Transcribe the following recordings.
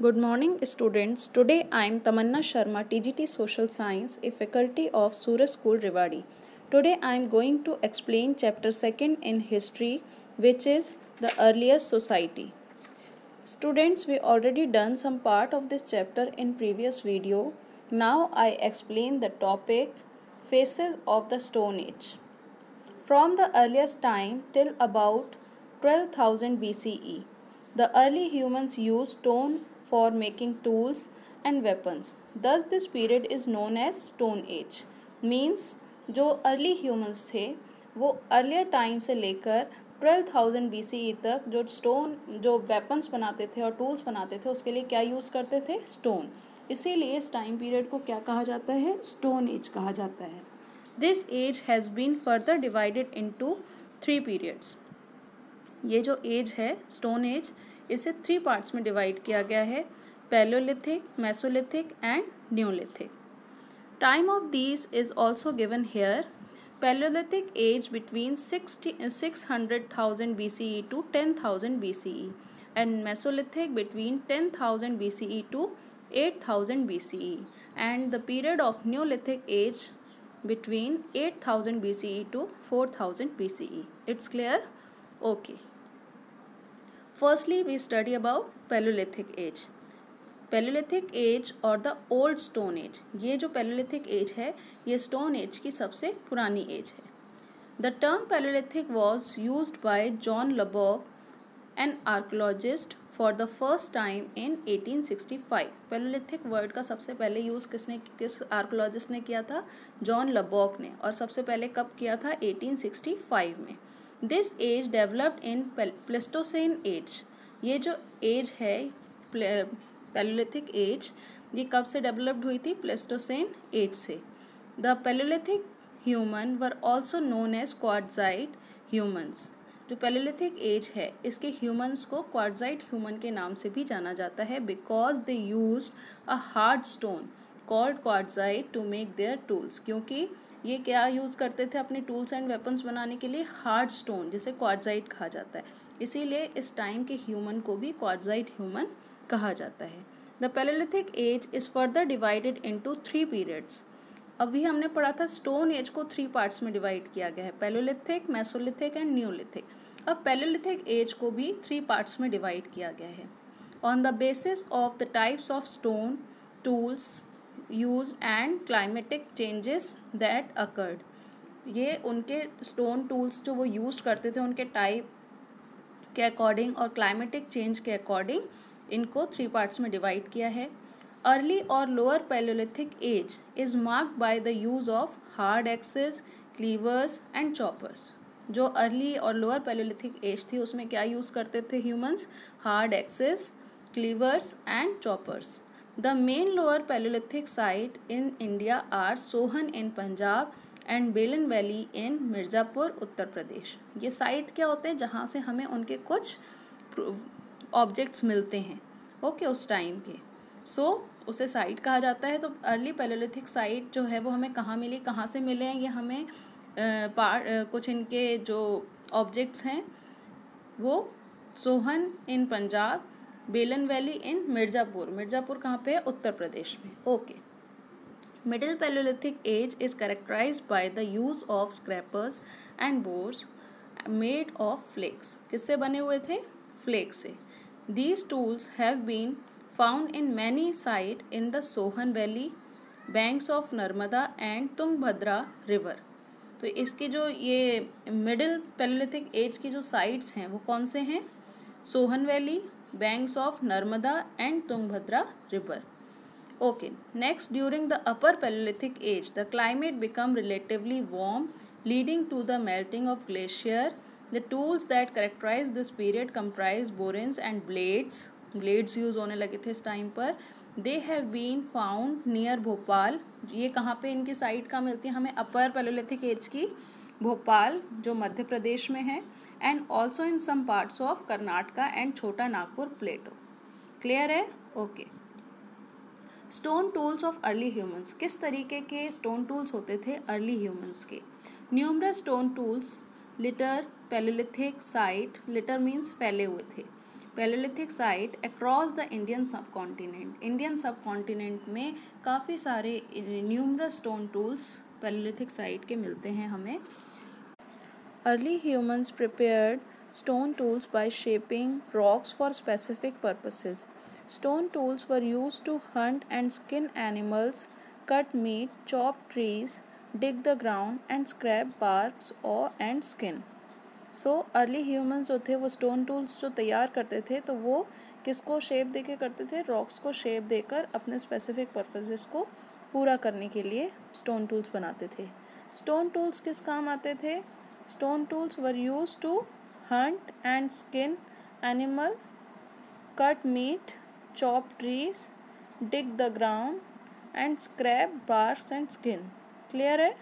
Good morning, students. Today I am Tamanna Sharma, TGT Social Science, a faculty of Suraj School, Rewari. Today I am going to explain chapter 2nd in history, which is the earliest society. Students, we already done some part of this chapter in previous video. Now I explain the topic Phases of the Stone Age. From the earliest time till about 12,000 BCE, the early humans used stone for making tools and weapons. Thus this period is known as Stone Age. Means जो early humans थे वो earlier time से लेकर 12,000 BCE तक जो weapons बनाते थे और tools बनाते थे उसके लिए क्या यूज़ करते थे? Stone. इसीलिए इस time period को क्या कहा जाता है? Stone Age कहा जाता है. This age has been further divided into 3 periods. ये जो एज है स्टोन एज इसे 3 पार्ट्स में डिवाइड किया गया है palaeolithic, mesolithic and neolithic. Time of these is also given here. Palaeolithic age between 600,000 BCE to 10,000 BCE and Mesolithic between 10,000 BCE to 8,000 BCE and the period of Neolithic age between 8,000 BCE to 4,000 BCE. It's clear? Okay. Firstly, we study about Paleolithic age. Paleolithic age और the old stone age. ये जो Paleolithic age है ये stone age की सबसे पुरानी age है. The term Paleolithic was used by John Lubbock, an archaeologist, for the first time in 1865. Paleolithic word का सबसे पहले यूज़ किस आर्कोलॉजिस्ट ने किया था? जॉन लबॉक ने. और सबसे पहले कब किया था? 1865 में. This age developed in Pleistocene age. ये जो एज है पैलियोलिथिक एज ये कब से डेवलप्ड हुई थी? प्लेस्टोसेन एज से. The palaeolithic human were also known as quartzite humans. जो पैलियोलिथिक एज है इसके ह्यूमंस को क्वार्टजाइट ह्यूमन के नाम से भी जाना जाता है because they used a hard stone called quartzite to make their tools. क्योंकि ये क्या यूज़ करते थे अपने टूल्स एंड वेपन्स बनाने के लिए? हार्ड स्टोन, जिसे क्वार्टजाइट कहा जाता है. इसीलिए इस टाइम के ह्यूमन को भी क्वार्टजाइट ह्यूमन कहा जाता है. The palaeolithic age is further divided into 3 periods. अभी हमने पढ़ा था स्टोन एज को 3 पार्ट्स में डिवाइड किया गया है, पैलियोलिथिक, मेसोलिथिक एंड न्यूलिथिक. अब पैलियोलिथिक एज को भी 3 पार्ट्स में डिवाइड किया गया है on the basis of the types of stone tools use and climatic changes that occurred. ये उनके स्टोन टूल्स जो वो यूज करते थे उनके टाइप के अकॉर्डिंग और क्लाइमेटिक चेंज के अकॉर्डिंग इनको 3 पार्ट्स में डिवाइड किया है. Early or lower Paleolithic age is marked by the use of hard axes, cleavers and choppers. जो अर्ली और लोअर पैलियोलिथिक एज थी उसमें क्या यूज़ करते थे humans? Hand axes, cleavers and choppers. The main lower Palaeolithic site in India are Sohan in Punjab and Belan valley in Mirzapur Uttar Pradesh. ये site क्या होते हैं? जहाँ से हमें उनके कुछ ऑब्जेक्ट्स मिलते हैं ओके उस टाइम के. उसे साइट कहा जाता है. तो अर्ली पैलियोलिथिक साइट जो है वो हमें कहाँ मिली, कहाँ से मिले हैं? ये हमें कुछ इनके जो ऑब्जेक्ट्स हैं वो सोहन इन पंजाब, बेलन वैली इन मिर्ज़ापुर कहाँ पे है? उत्तर प्रदेश में. Okay. Middle palaeolithic age is characterised by the use of scrapers and bores made of flakes. किससे बने हुए थे? फ्लेक्स से. These tools have been found in many sites in the Sohan Valley, banks of Narmada and Tungabhadra river. तो इसकी जो ये middle palaeolithic as की जो साइट्स हैं वो कौन से हैं? Sohan valley, banks of Narmada and Tungabhadra river. Okay. Next, during the upper palaeolithic age the climate become relatively warm leading to the melting of glacier. The tools that characterise this period comprise burins and blades use होने लगे थे इस time पर. They have been found near Bhopal. ये कहाँ पे इनकी site कहाँ मिलती है हमें? अपर पैलियोलिथिक एज की भोपाल जो मध्य प्रदेश में है and also in some parts of Karnataka and Chota Nagpur plateau. Clear है? Okay. Stone tools of early humans. किस तरीके के स्टोन टूल्स होते थे अर्ली ह्यूमंस के? Numerous stone tools litter palaeolithic site. Litter means फैले हुए थे. Palaeolithic site across the Indian subcontinent. Indian subcontinent में काफ़ी सारे numerous stone tools palaeolithic site के मिलते हैं हमें। Early humans prepared stone tools by shaping rocks for specific purposes. Stone tools were used to hunt and skin animals, cut meat, chop trees, dig the ground and scrape barks and skin. So early humans जो थे वो stone tools जो तैयार करते थे तो वो किसको शेप देके करते थे? रॉक्स को शेप देकर अपने स्पेसिफिक पर्पसेस को पूरा करने के लिए stone tools बनाते थे। stone tools किस काम आते थे? stone tools were used to hunt and skin animal, cut meat, chop trees, dig the ground and scrape barks and skin. Clear है?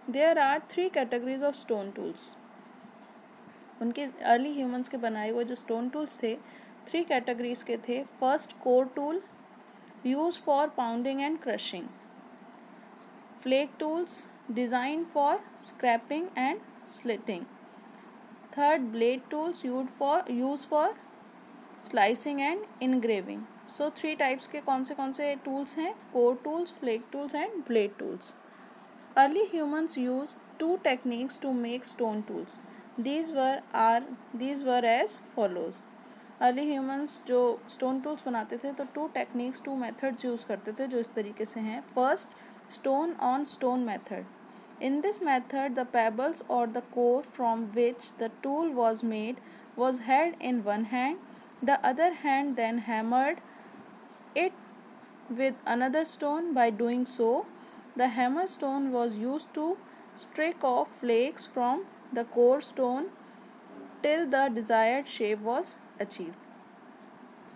There are 3 categories of stone tools. उनके early humans के बनाए हुए जो स्टोन टूल्स थे 3 categories के थे। First core tool use for pounding and crushing, flake tools design for scraping and slitting, third blade tools use for slicing and engraving. So 3 types के कौन से टूल्स हैं? Core tools, flake tools and blade tools. Early humans use 2 techniques to make stone tools. These were as follows. Early humans जो stone tools बनाते थे तो 2 techniques 2 methods use करते थे जो इस तरीके से हैं। First, stone on stone method. In this method, the pebbles or the core from which the tool was made was held in one hand. The other hand then hammered it with another stone. By doing so, the hammer stone was used to strike off flakes from the core stone till the desired shape was achieved.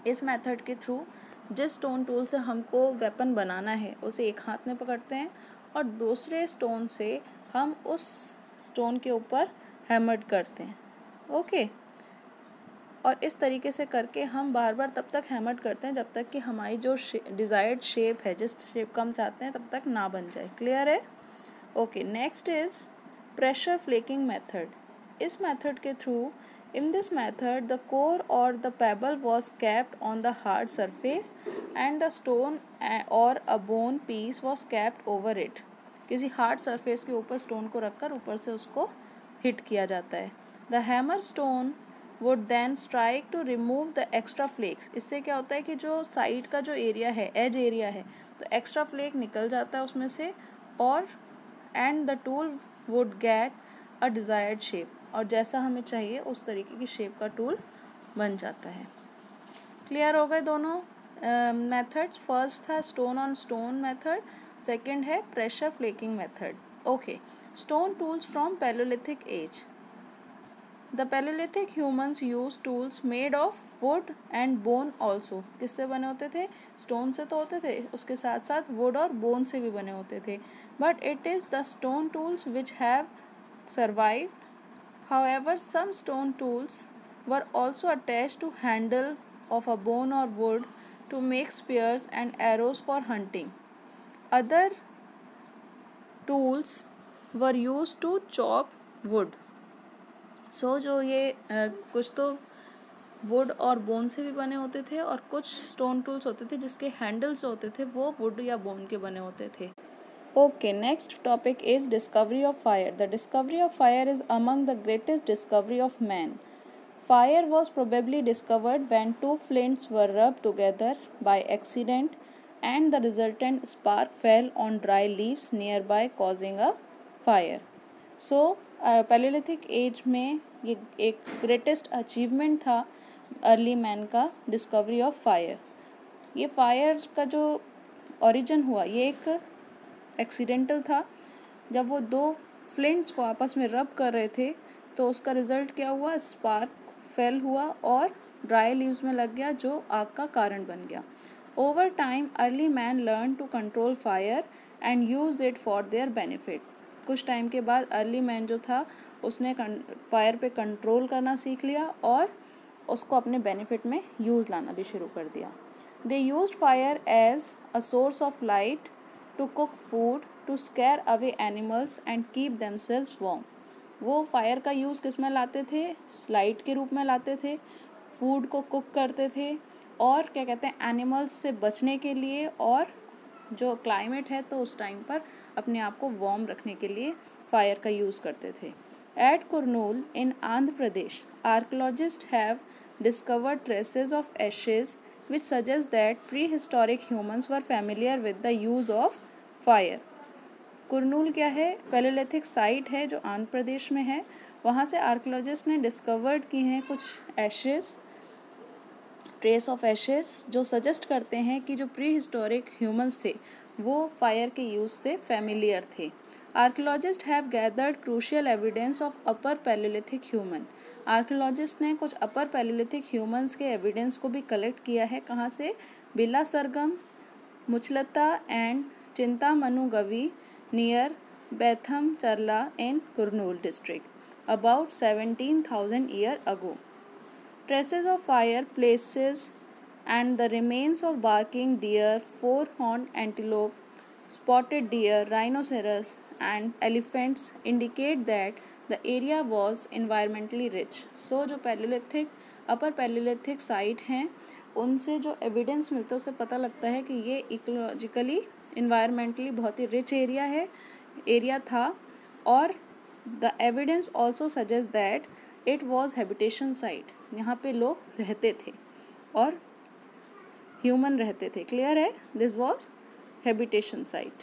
इस method के through जिस stone tool से हमको weapon बनाना है उसे एक हाथ में पकड़ते हैं और दूसरे स्टोन से हम उस स्टोन के ऊपर हैमर्ड करते हैं। ओके, और इस तरीके से करके हम बार बार तब तक हैमर्ड करते हैं जब तक कि हमारी जो डिज़ायर्ड शेप है, जिस शेप का हम चाहते हैं, तब तक ना बन जाए। क्लियर है? Okay, next is pressure flaking method. इस मेथड के through In this method, the core or the pebble was kept on the hard surface and the stone or a bone piece was kept over it. किसी hard surface के ऊपर stone को रखकर ऊपर से उसको hit किया जाता है। The hammer stone would then strike to remove the extra flakes. इससे क्या होता है कि जो side का जो area है, edge area है, तो extra flake निकल जाता है उसमें से और and the tool would get a desired shape. और जैसा हमें चाहिए उस तरीके की शेप का टूल बन जाता है। क्लियर हो गए दोनों मेथड्स? फर्स्ट था stone on stone method, second है pressure flaking method. Okay, stone tools from Palaeolithic age. The Palaeolithic humans use tools made of wood and bone also. किससे बने होते थे? स्टोन से तो होते थे, उसके साथ साथ वुड और बोन से भी बने होते थे। But it is the stone tools which have survived. However, some stone tools were also attached to handle of a bone or wood to make spears and arrows for hunting. Other tools were used to chop wood. So जो ये कुछ तो would और bone से भी बने होते थे और कुछ स्टोन टूल्स होते थे जिसके हैंडल्स होते थे वो वुड या बोन के बने होते थे। Okay, next topic is discovery of fire. The discovery of fire is among the greatest discovery of man. Fire was probably discovered when 2 flints were rubbed together by accident and the resultant spark fell on dry leaves nearby causing a fire. So, Paleolithic age में ये एक greatest achievement था early man का discovery of fire. ये fire का जो origin हुआ ये एक एक्सीडेंटल था। जब वो 2 फ्लिंट्स को आपस में रब कर रहे थे तो उसका रिजल्ट क्या हुआ? स्पार्क फेल हुआ और ड्राई लीव्स में लग गया जो आग का कारण बन गया। Over time early man learn to control fire and use it for their benefit. कुछ टाइम के बाद अर्ली मैन जो था उसने फायर पे कंट्रोल करना सीख लिया और उसको अपने बेनिफिट में यूज़ लाना भी शुरू कर दिया। They use fire as a source of light to cook food, to scare away animals and keep themselves warm. वो फायर का यूज़ किस में लाते थे? लाइट के रूप में लाते थे फूड को कुक करते थे और क्या कहते हैं एनिमल्स से बचने के लिए, और जो क्लाइमेट है तो उस टाइम पर अपने आप को वार्म रखने के लिए फायर का यूज़ करते थे। At Kurnool in Andhra Pradesh archaeologist have discovered traces of ashes which suggest that prehistoric humans were familiar with the use of fire. Kurnool क्या है? पैलेलिथिक साइट है जो आंध्र प्रदेश में है। वहाँ से आर्कोलॉजिस्ट ने डिस्कवर्ड की हैं कुछ एशेस, ट्रेस ऑफ एशेस, जो सजेस्ट करते हैं कि जो प्री हिस्टोरिक ह्यूमंस थे वो फायर के यूज़ से फेमिलियर थे। Archaeologist have gathered crucial evidence of upper Palaeolithic human. Archaeologist ने कुछ अपर पैलेलिथिक ह्यूमंस के एविडेंस को भी कलेक्ट किया है। कहाँ से? Billa Surgam, Muchchatla and Chintamanugavi near Betamcherla in Kurnool district about 17,000 year ago. Traces of fire places and the remains of barking deer, four-horned antelope, spotted deer, rhinoceros and elephants indicate that the area was environmentally rich. So जो palaeolithic अपर palaeolithic site हैं उनसे जो evidence मिलता है उससे पता लगता है कि ये इकोलॉजिकली इन्वायरमेंटली बहुत ही रिच एरिया था, और the evidence also suggest that it was habitation site. यहाँ पे लोग रहते थे और ह्यूमन रहते थे। क्लियर है? This was habitation site.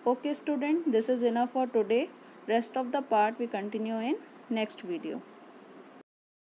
Okay student, this is enough for today. Rest of the part we continue in next video.